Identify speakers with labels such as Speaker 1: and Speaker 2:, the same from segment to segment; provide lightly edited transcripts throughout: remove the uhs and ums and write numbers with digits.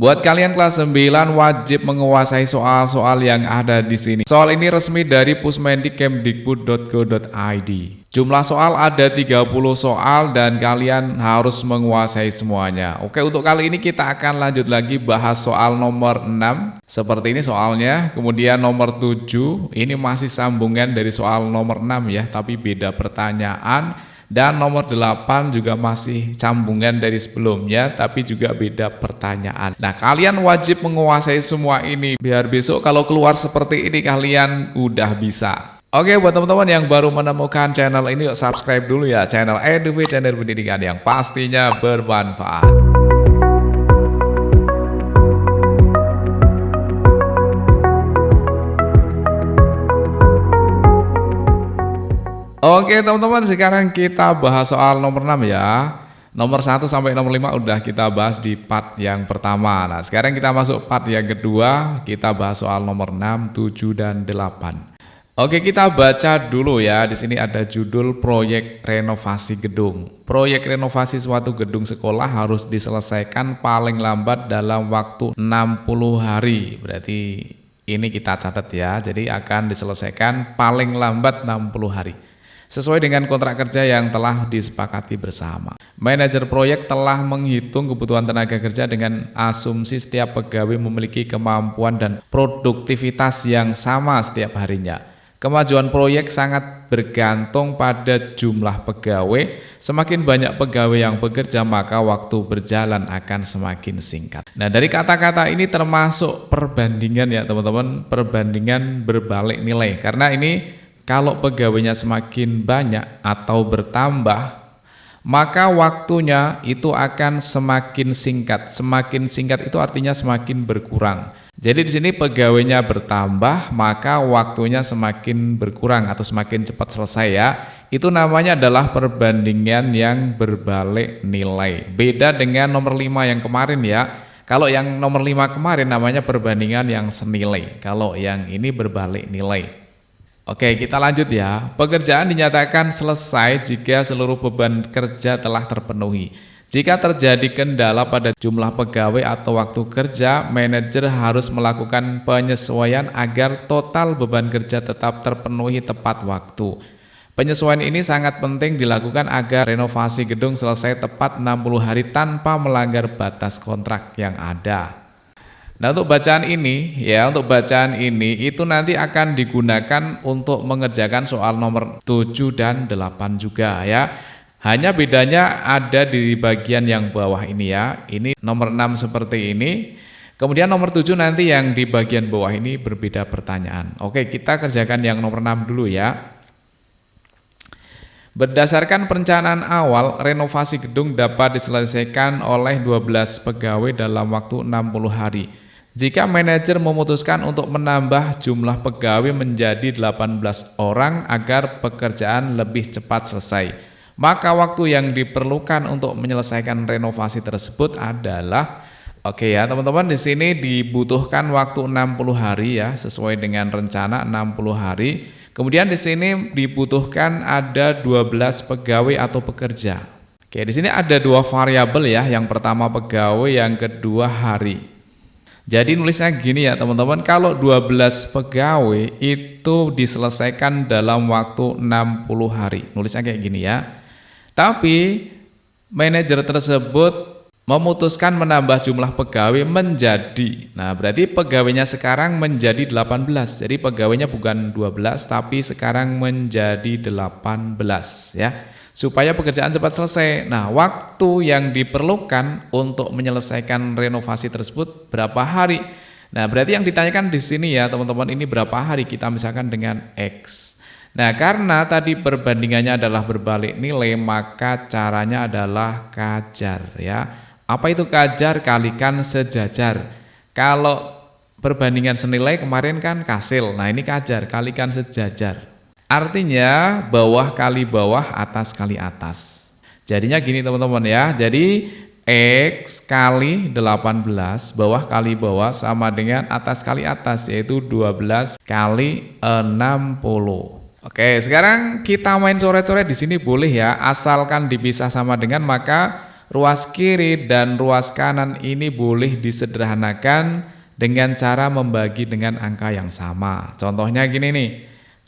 Speaker 1: Buat kalian kelas 9 wajib menguasai soal-soal yang ada di sini. Soal ini resmi dari pusmendikmdikbud.go.id. Jumlah soal ada 30 soal dan kalian harus menguasai semuanya. Oke, untuk kali ini kita akan lanjut lagi bahas soal nomor 6. Seperti ini soalnya. Kemudian nomor 7, ini masih sambungan dari soal nomor 6 ya, tapi beda pertanyaan. Dan nomor 8 juga masih sambungan dari sebelumnya, tapi juga beda pertanyaan. Nah, kalian wajib menguasai semua ini, biar besok kalau keluar seperti ini kalian udah bisa. Oke, buat teman-teman yang baru menemukan channel ini, yuk subscribe dulu ya, channel EduV, channel pendidikan yang pastinya bermanfaat. Oke teman-teman, sekarang kita bahas soal nomor 6 ya. Nomor 1 sampai nomor 5 udah kita bahas di part yang pertama. Nah, sekarang kita masuk part yang kedua, kita bahas soal nomor 6, 7 dan 8. Oke, kita baca dulu ya. Di sini ada judul proyek renovasi gedung. Proyek renovasi suatu gedung sekolah harus diselesaikan paling lambat dalam waktu 60 hari. Berarti ini kita catat ya. Jadi akan diselesaikan paling lambat 60 hari. Sesuai dengan kontrak kerja yang telah disepakati bersama. Manajer proyek telah menghitung kebutuhan tenaga kerja dengan asumsi setiap pegawai memiliki kemampuan dan produktivitas yang sama setiap harinya. Kemajuan proyek sangat bergantung pada jumlah pegawai. Semakin banyak pegawai yang bekerja, maka waktu berjalan akan semakin singkat. Nah, dari kata-kata ini termasuk perbandingan ya teman-teman, perbandingan berbalik nilai. Karena ini kalau pegawainya semakin banyak atau bertambah, maka waktunya itu akan semakin singkat. Semakin singkat itu artinya semakin berkurang. Jadi di sini pegawainya bertambah, maka waktunya semakin berkurang atau semakin cepat selesai ya. Itu namanya adalah perbandingan yang berbalik nilai. Beda dengan nomor 5 yang kemarin ya. Kalau yang nomor 5 kemarin namanya perbandingan yang senilai. Kalau yang ini berbalik nilai. Oke, kita lanjut ya. Pekerjaan dinyatakan selesai jika seluruh beban kerja telah terpenuhi. Jika terjadi kendala pada jumlah pegawai atau waktu kerja, manajer harus melakukan penyesuaian agar total beban kerja tetap terpenuhi tepat waktu. Penyesuaian ini sangat penting dilakukan agar renovasi gedung selesai tepat 60 hari tanpa melanggar batas kontrak yang ada. Nah, untuk bacaan ini itu nanti akan digunakan untuk mengerjakan soal nomor 7 dan 8 juga ya. Hanya bedanya ada di bagian yang bawah ini ya. Ini nomor 6 seperti ini. Kemudian nomor 7 nanti yang di bagian bawah ini berbeda pertanyaan. Oke, kita kerjakan yang nomor 6 dulu ya. Berdasarkan perencanaan awal, renovasi gedung dapat diselesaikan oleh 12 pegawai dalam waktu 60 hari. Jika manajer memutuskan untuk menambah jumlah pegawai menjadi 18 orang agar pekerjaan lebih cepat selesai, maka waktu yang diperlukan untuk menyelesaikan renovasi tersebut adalah, oke ya teman-teman, di sini dibutuhkan waktu 60 hari ya, sesuai dengan rencana 60 hari. Kemudian di sini dibutuhkan ada 12 pegawai atau pekerja. Oke, di sini ada dua variabel ya, yang pertama pegawai, yang kedua hari. Jadi nulisnya gini ya teman-teman, kalau 12 pegawai itu diselesaikan dalam waktu 60 hari. Nulisnya kayak gini ya. Tapi manajer tersebut memutuskan menambah jumlah pegawai menjadi, nah berarti pegawainya sekarang menjadi 18. Jadi pegawainya bukan 12 tapi sekarang menjadi 18 ya, supaya pekerjaan cepat selesai. Nah, waktu yang diperlukan untuk menyelesaikan renovasi tersebut berapa hari? Nah, berarti yang ditanyakan di sini ya teman-teman, ini berapa hari, kita misalkan dengan X. Nah, karena tadi perbandingannya adalah berbalik nilai, maka caranya adalah kajar ya. Apa itu kajar? Kalikan sejajar. Kalau perbandingan senilai kemarin kan kasil. Nah, ini kajar, kalikan sejajar. Artinya bawah kali bawah, atas kali atas. Jadinya gini teman-teman ya. Jadi X kali 18 bawah kali bawah sama dengan atas kali atas, yaitu 12 kali 60. Oke, sekarang kita main coret-coret di sini boleh ya, asalkan dipisah sama dengan, maka ruas kiri dan ruas kanan ini boleh disederhanakan dengan cara membagi dengan angka yang sama. Contohnya gini nih,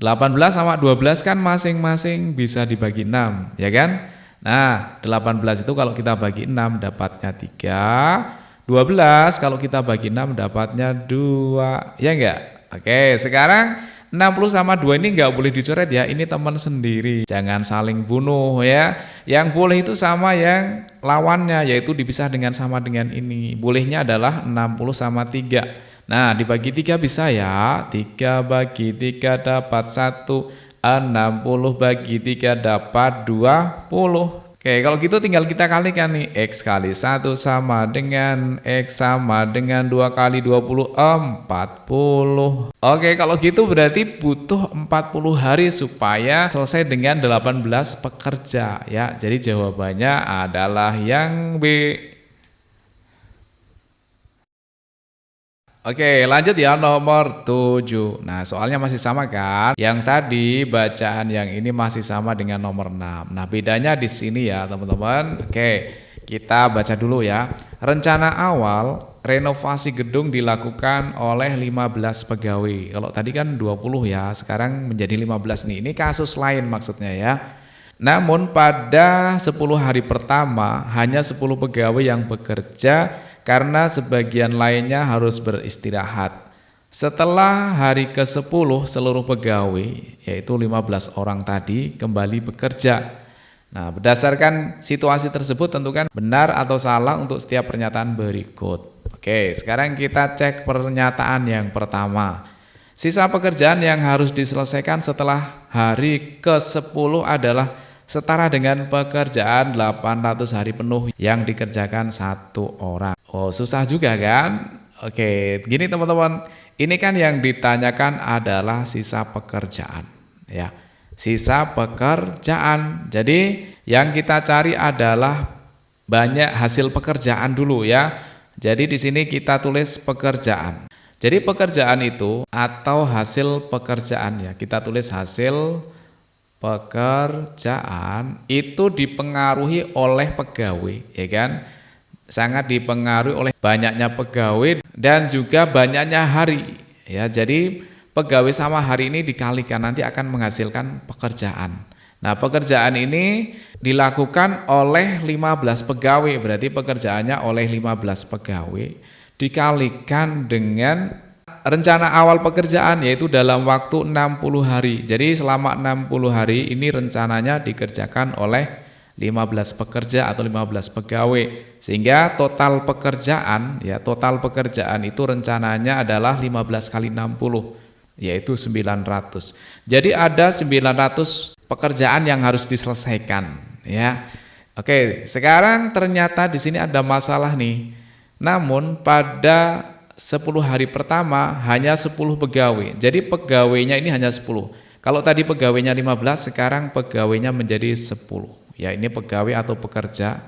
Speaker 1: 18 sama 12 kan masing-masing bisa dibagi 6, ya kan? Nah, 18 itu kalau kita bagi 6 dapatnya 3, 12 kalau kita bagi 6 dapatnya 2, ya enggak? Oke, sekarang 60 sama 2 ini enggak boleh dicoret ya, ini teman sendiri. Jangan saling bunuh ya. Yang boleh itu sama yang lawannya, yaitu dipisah dengan sama dengan ini. Bolehnya adalah 60 sama 3. Nah, dibagi 3 bisa ya. 3 bagi 3 dapat 1. 60 bagi 3 dapat 20. Oke, kalau gitu tinggal kita kalikan nih. X kali 1 sama dengan X sama dengan 2 kali 20, 40. Oke, kalau gitu berarti butuh 40 hari supaya selesai dengan 18 pekerja ya. Jadi jawabannya adalah yang B. Oke, lanjut ya nomor 7. Nah, soalnya masih sama kan? Yang tadi bacaan yang ini masih sama dengan nomor 6. Nah, bedanya di sini ya, teman-teman. Oke, kita baca dulu ya. Rencana awal renovasi gedung dilakukan oleh 15 pegawai. Kalau tadi kan 20 ya, sekarang menjadi 15 nih. Ini kasus lain maksudnya ya. Namun pada 10 hari pertama hanya 10 pegawai yang bekerja karena sebagian lainnya harus beristirahat. Setelah hari ke-10 seluruh pegawai yaitu 15 orang tadi kembali bekerja. Nah, berdasarkan situasi tersebut tentukan benar atau salah untuk setiap pernyataan berikut. Oke, sekarang kita cek pernyataan yang pertama. Sisa pekerjaan yang harus diselesaikan setelah hari ke-10 adalah setara dengan pekerjaan 800 hari penuh yang dikerjakan satu orang. Oh, susah juga kan? Oke, gini teman-teman. Ini kan yang ditanyakan adalah sisa pekerjaan, ya. Sisa pekerjaan. Jadi yang kita cari adalah banyak hasil pekerjaan dulu ya. Jadi di sini kita tulis pekerjaan. Jadi pekerjaan itu atau hasil pekerjaan ya. Kita tulis hasil pekerjaan itu dipengaruhi oleh pegawai, ya kan? Sangat dipengaruhi oleh banyaknya pegawai dan juga banyaknya hari. Ya, jadi pegawai sama hari ini dikalikan nanti akan menghasilkan pekerjaan. Nah, pekerjaan ini dilakukan oleh 15 pegawai, berarti pekerjaannya oleh 15 pegawai dikalikan dengan rencana awal pekerjaan yaitu dalam waktu 60 hari. Jadi selama 60 hari ini rencananya dikerjakan oleh 15 pekerja atau 15 pegawai. Sehingga total pekerjaan itu rencananya adalah 15 kali 60 yaitu 900. Jadi ada 900 pekerjaan yang harus diselesaikan ya. Oke, sekarang ternyata di sini ada masalah nih. Namun pada 10 hari pertama hanya 10 pegawai. Jadi pegawainya ini hanya 10. Kalau tadi pegawainya 15, sekarang pegawainya menjadi 10. Ya, ini pegawai atau pekerja.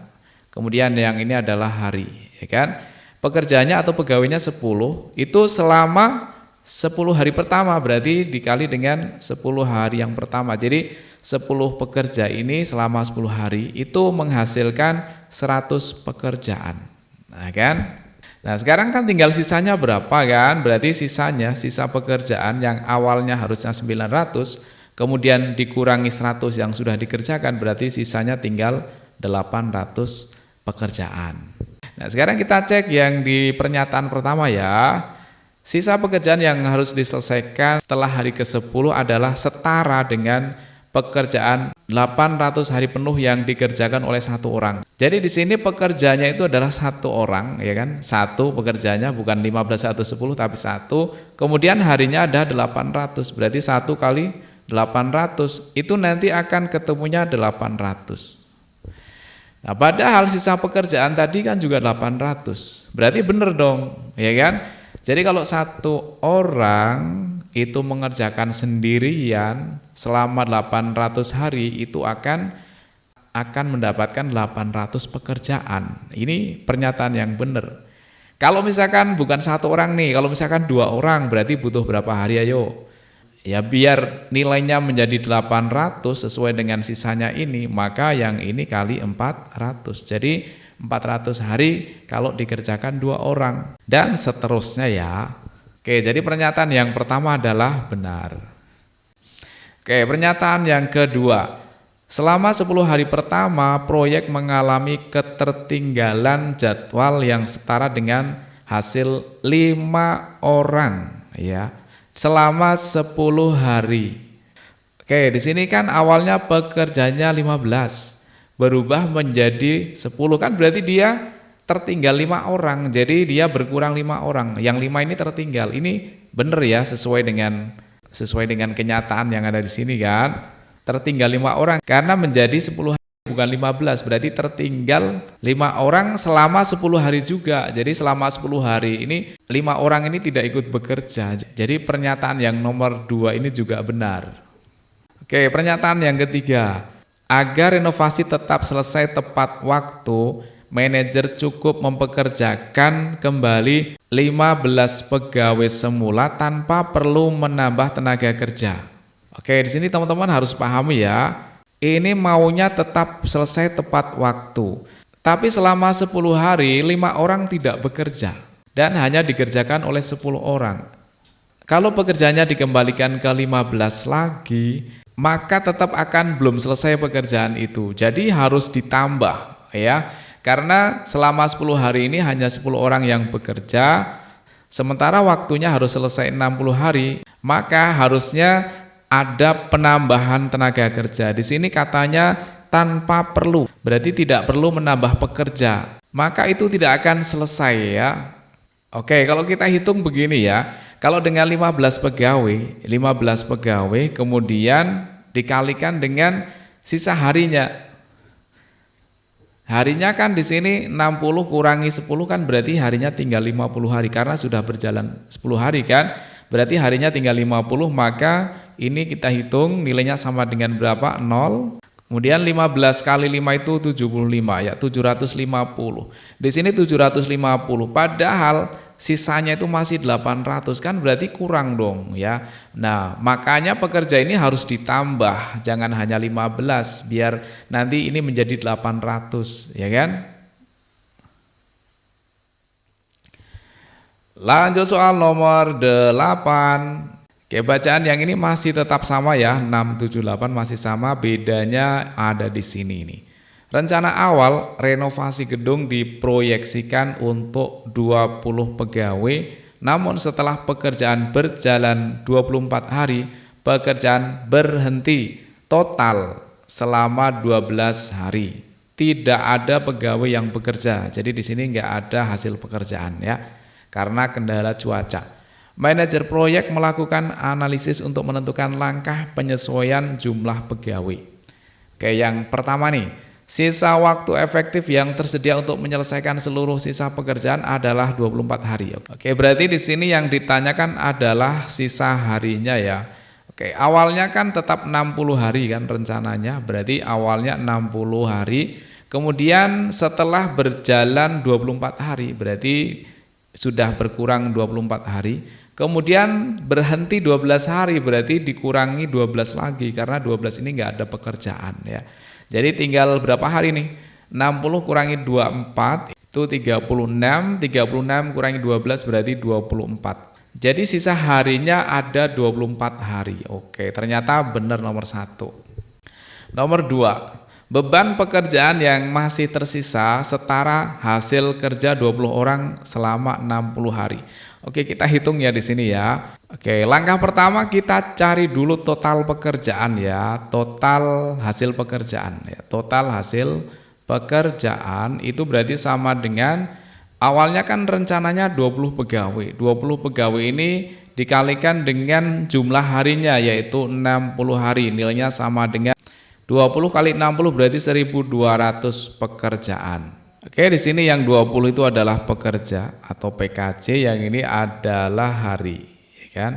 Speaker 1: Kemudian yang ini adalah hari, ya kan? Pekerjanya atau pegawainya 10 itu selama 10 hari pertama, berarti dikali dengan 10 hari yang pertama. Jadi 10 pekerja ini selama 10 hari itu menghasilkan 100 pekerjaan. Nah, kan? Nah, sekarang kan tinggal sisanya berapa kan? Berarti sisa pekerjaan yang awalnya harusnya 900, kemudian dikurangi 100 yang sudah dikerjakan, berarti sisanya tinggal 800 pekerjaan. Nah, sekarang kita cek yang di pernyataan pertama ya. Sisa pekerjaan yang harus diselesaikan setelah hari ke-10 adalah setara dengan pekerjaan 800 hari penuh yang dikerjakan oleh satu orang. Jadi di sini pekerjanya itu adalah satu orang, ya kan? Satu pekerjanya bukan 15 atau 10 tapi satu. Kemudian harinya ada 800. Berarti 1 kali 800 itu nanti akan ketemunya 800. Nah, padahal sisa pekerjaan tadi kan juga 800. Berarti benar dong, ya kan? Jadi kalau satu orang itu mengerjakan sendirian selama 800 hari itu akan mendapatkan 800 pekerjaan. Ini pernyataan yang benar. Kalau misalkan bukan satu orang nih, kalau misalkan 2 orang berarti butuh berapa hari ayo? Ya biar nilainya menjadi 800 sesuai dengan sisanya ini, maka yang ini kali 400. Jadi 400 hari kalau dikerjakan 2 orang. Dan seterusnya ya. Oke, jadi pernyataan yang pertama adalah benar. Oke, pernyataan yang kedua. Selama 10 hari pertama, proyek mengalami ketertinggalan jadwal yang setara dengan hasil 5 orang ya. Selama 10 hari. Oke, di sini kan awalnya pekerjanya 15, berubah menjadi 10, kan berarti dia tertinggal 5 orang. Jadi dia berkurang 5 orang. Yang 5 ini tertinggal. Ini benar ya, sesuai dengan kenyataan yang ada di sini kan. Tertinggal 5 orang karena menjadi 10 hari bukan 15, berarti tertinggal 5 orang selama 10 hari juga. Jadi selama 10 hari ini 5 orang ini tidak ikut bekerja. Jadi pernyataan yang nomor 2 ini juga benar. Oke, pernyataan yang ketiga. Agar renovasi tetap selesai tepat waktu, manajer cukup mempekerjakan kembali 15 pegawai semula tanpa perlu menambah tenaga kerja. Oke, di sini teman-teman harus pahami ya. Ini maunya tetap selesai tepat waktu. Tapi selama 10 hari, 5 orang tidak bekerja dan hanya dikerjakan oleh 10 orang. Kalau pekerjaannya dikembalikan ke 15 lagi, maka tetap akan belum selesai pekerjaan itu. Jadi harus ditambah ya. Karena selama 10 hari ini hanya 10 orang yang bekerja, sementara waktunya harus selesai 60 hari, maka harusnya ada penambahan tenaga kerja. Di sini katanya tanpa perlu, berarti tidak perlu menambah pekerja. Maka itu tidak akan selesai ya. Oke, kalau kita hitung begini ya. Kalau dengan 15 pegawai kemudian dikalikan dengan sisa harinya. Harinya kan di sini 60 kurangi 10 kan berarti harinya tinggal 50 hari karena sudah berjalan 10 hari kan. Berarti harinya tinggal 50, maka ini kita hitung nilainya sama dengan berapa? 0. Kemudian 15 kali 5 itu 75 ya, 750. Di sini 750, padahal sisanya itu masih 800, kan berarti kurang dong ya. Nah, makanya pekerja ini harus ditambah, jangan hanya 15 biar nanti ini menjadi 800 ya kan. Lanjut soal nomor 8. Oke, bacaan yang ini masih tetap sama ya, 6, 7, 8 masih sama, bedanya ada di sini nih. Rencana awal renovasi gedung diproyeksikan untuk 20 pegawai, namun setelah pekerjaan berjalan 24 hari, pekerjaan berhenti total selama 12 hari. Tidak ada pegawai yang bekerja, jadi di sini nggak ada hasil pekerjaan ya, karena kendala cuaca. Manajer proyek melakukan analisis untuk menentukan langkah penyesuaian jumlah pegawai. Oke, yang pertama nih, sisa waktu efektif yang tersedia untuk menyelesaikan seluruh sisa pekerjaan adalah 24 hari. Oke, berarti di sini yang ditanyakan adalah sisa harinya ya. Oke, awalnya kan tetap 60 hari kan rencananya, berarti awalnya 60 hari. Kemudian setelah berjalan 24 hari, berarti sudah berkurang 24 hari. Kemudian berhenti 12 hari, berarti dikurangi 12 lagi karena 12 ini nggak ada pekerjaan ya. Jadi tinggal berapa hari nih? 60 kurangi 24 itu 36, 36 kurangi 12 berarti 24. Jadi sisa harinya ada 24 hari. Oke, ternyata benar nomor 1. Nomor 2. Beban pekerjaan yang masih tersisa setara hasil kerja 20 orang selama 60 hari. Oke, kita hitung ya di sini ya. Oke, langkah pertama kita cari dulu total pekerjaan ya, total hasil pekerjaan ya. Total hasil pekerjaan itu berarti sama dengan awalnya kan rencananya 20 pegawai. 20 pegawai ini dikalikan dengan jumlah harinya yaitu 60 hari. Nilainya sama dengan 20 kali 60 berarti 1.200 pekerjaan. Oke, di sini yang 20 itu adalah pekerja atau PKJ, yang ini adalah hari, ya kan?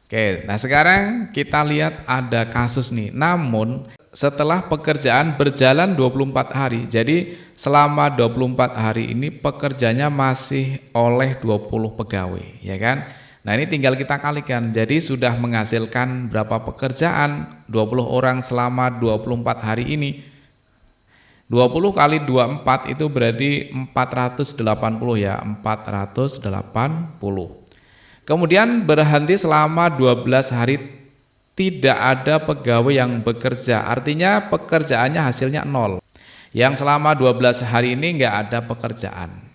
Speaker 1: Oke, nah sekarang kita lihat ada kasus nih. Namun setelah pekerjaan berjalan 24 hari, jadi selama 24 hari ini pekerjanya masih oleh 20 pegawai, ya kan? Nah ini tinggal kita kalikan, jadi sudah menghasilkan berapa pekerjaan 20 orang selama 24 hari ini. 20 kali 24 itu berarti 480 ya, 480. Kemudian berhenti selama 12 hari, tidak ada pegawai yang bekerja, artinya pekerjaannya hasilnya 0. Yang selama 12 hari ini nggak ada pekerjaan.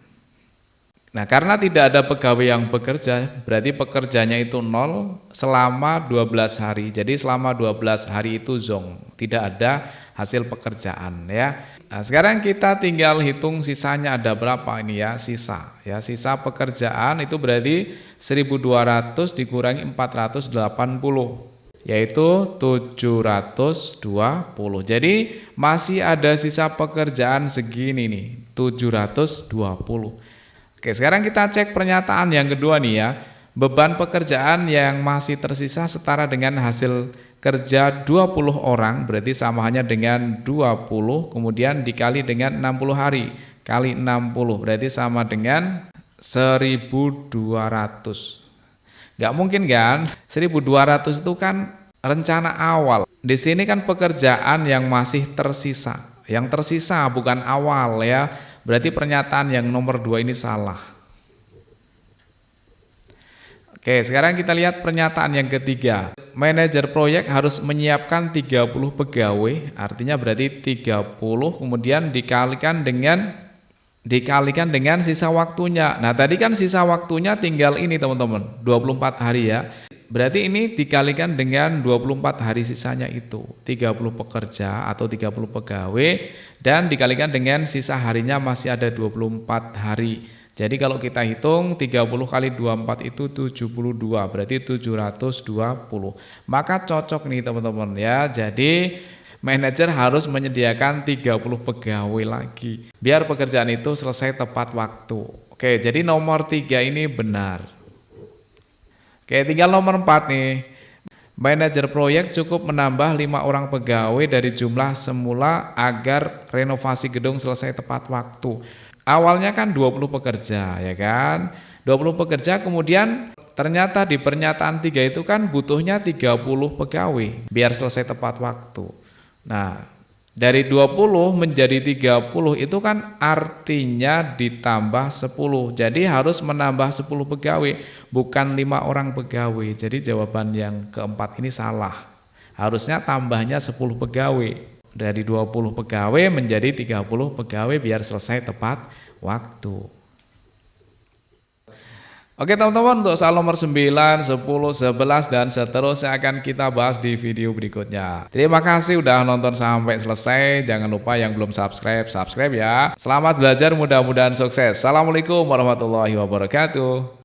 Speaker 1: Nah, karena tidak ada pegawai yang bekerja, berarti pekerjanya itu 0 selama 12 hari. Jadi selama 12 hari itu zong, tidak ada hasil pekerjaan ya. Nah, sekarang kita tinggal hitung sisanya ada berapa ini ya, sisa. Ya, sisa pekerjaan itu berarti 1200 dikurangi 480, yaitu 720. Jadi masih ada sisa pekerjaan segini nih, 720. Oke, sekarang kita cek pernyataan yang kedua nih ya. Beban pekerjaan yang masih tersisa setara dengan hasil kerja 20 orang, berarti samahannya dengan 20, kemudian dikali dengan 60 hari, kali 60, berarti sama dengan 1200. Nggak mungkin kan? 1200 itu kan rencana awal. Di sini kan pekerjaan yang masih tersisa. Yang tersisa bukan awal ya. Berarti pernyataan yang nomor 2 ini salah. Oke, sekarang kita lihat pernyataan yang ketiga. Manajer proyek harus menyiapkan 30 pegawai, artinya berarti 30 kemudian dikalikan dengan sisa waktunya. Nah, tadi kan sisa waktunya tinggal ini teman-teman, 24 hari ya. Berarti ini dikalikan dengan 24 hari sisanya itu, 30 pekerja atau 30 pegawai, dan dikalikan dengan sisa harinya masih ada 24 hari. Jadi kalau kita hitung 30 kali 24 itu 72, berarti 720. Maka cocok nih teman-teman ya. Jadi manajer harus menyediakan 30 pegawai lagi biar pekerjaan itu selesai tepat waktu. Oke, jadi nomor 3 ini benar. Oke, tinggal nomor 4 nih. Manajer proyek cukup menambah 5 orang pegawai dari jumlah semula agar renovasi gedung selesai tepat waktu. Awalnya kan 20 pekerja ya kan. 20 pekerja kemudian ternyata di pernyataan 3 itu kan butuhnya 30 pegawai biar selesai tepat waktu. Nah, dari 20 menjadi 30 itu kan artinya ditambah 10. Jadi harus menambah 10 pegawai, bukan 5 orang pegawai. Jadi jawaban yang keempat ini salah. Harusnya tambahnya 10 pegawai. Dari 20 pegawai menjadi 30 pegawai biar selesai tepat waktu. Oke teman-teman, untuk soal nomor 9, 10, 11 dan seterusnya akan kita bahas di video berikutnya. Terima kasih udah nonton sampai selesai. Jangan lupa yang belum subscribe ya. Selamat belajar, mudah-mudahan sukses. Assalamualaikum warahmatullahi wabarakatuh.